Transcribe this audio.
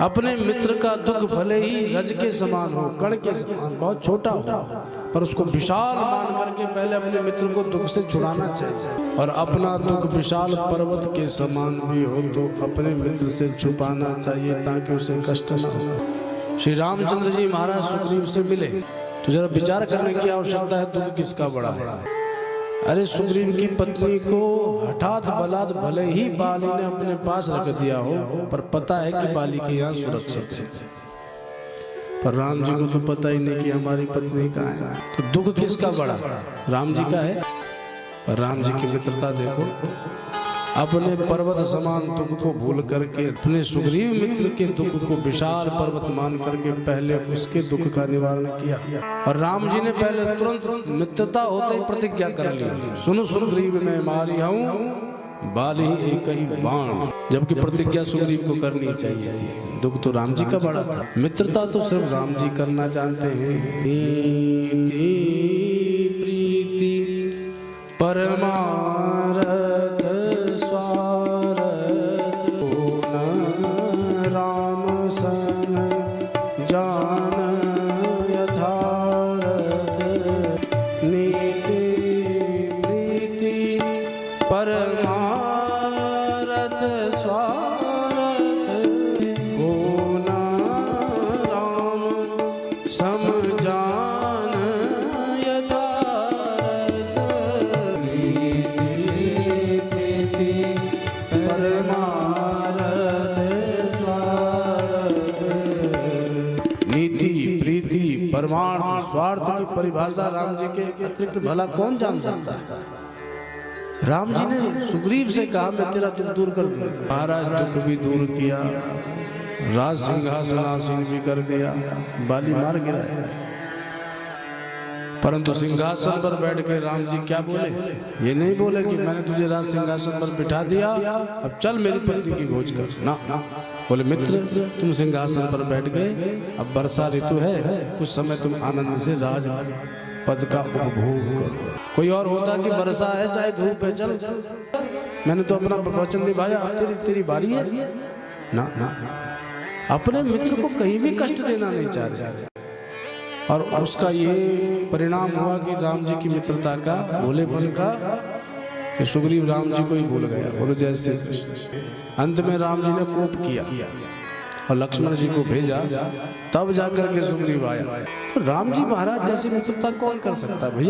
अपने मित्र का दुख भले ही रज के समान हो, कण के समान, बहुत छोटा हो, पर उसको विशाल मान करके पहले अपने मित्र को दुख से छुड़ाना चाहिए। और अपना दुख विशाल पर्वत के समान भी हो तो अपने मित्र से छुपाना चाहिए ताकि उसे कष्ट न हो। श्री रामचंद्र जी महाराज सुग्रीव से मिले तो जरा विचार करने की आवश्यकता है, दुख किसका बड़ा है। अरे सुग्रीव की पत्नी को हठात बलात् भले ही बाली ने अपने पास रख दिया हो, पर पता है कि बाली के यहाँ सुरक्षित है, पर राम जी को तो पता ही नहीं कि हमारी पत्नी कहाँ है। तो दुख किसका बड़ा, राम जी का है। और राम जी की मित्रता देखो, अपने पर्वत समान दुख को भूल करके अपने सुग्रीव मित्र के दुख को विशाल पर्वत मान करके पहले उसके दुख का निवारण किया। और राम जी ने पहले तुरंत मित्रता होते ही प्रतिज्ञा कर ली, सुनो सुग्रीव मैं मारी हूँ बाली एक ही बाण, जबकि प्रतिज्ञा सुग्रीव को करनी चाहिए थी। दुख तो राम जी का बड़ा था, मित्रता तो सिर्फ राम जी करना जानते हैं। प्रीति परमारथ स्वारथ राम सन जान यथारथ, नीति प्रीति परमारथ स्वारथ होना राम सम जान यथारथ, नीति प्रीति परमारथ स्वारथ। नीति प्रीति परमार्थ स्वार्थ की परिभाषा राम जी के अतिरिक्त भला कौन जान सकता है। राम जी ने सुग्रीव से कहा मैं तेरा दुख दूर कर दूंगा। महाराज दुख भी दूर किया, राज सिंहासनासीन भी कर दिया, बाली मार गिराया, परंतु सिंहासन पर बैठ के राम जी क्या बोले, ये नहीं बोले कि मैंने तुझे राज सिंहासन पर बिठा दिया, अब चल मेरी पत्नी की खोज कर। ना, बोले मित्र तुम सिंहासन पर बैठ गए, अब वर्षा ऋतु है, कुछ समय तुम आनंद से राज पद का उपभोग करो। कोई और होता कि वर्षा है चाहे धूप है, चल मैंने तो अपना वचन निभाया, अब तेरी बारी है। ना ना, अपने मित्र को कहीं भी कष्ट देना नहीं चाह रहे। और उसका ये परिणाम हुआ कि राम जी की मित्रता का, भोलेपन का, कि सुग्रीव राम जी को ही भूल गया। बोलो जैसे अंत में राम जी ने कोप किया और लक्ष्मण जी को भेजा, तब जाकर के सुग्रीव आया। तो राम जी महाराज जैसी मित्रता कौन कर सकता है भैया।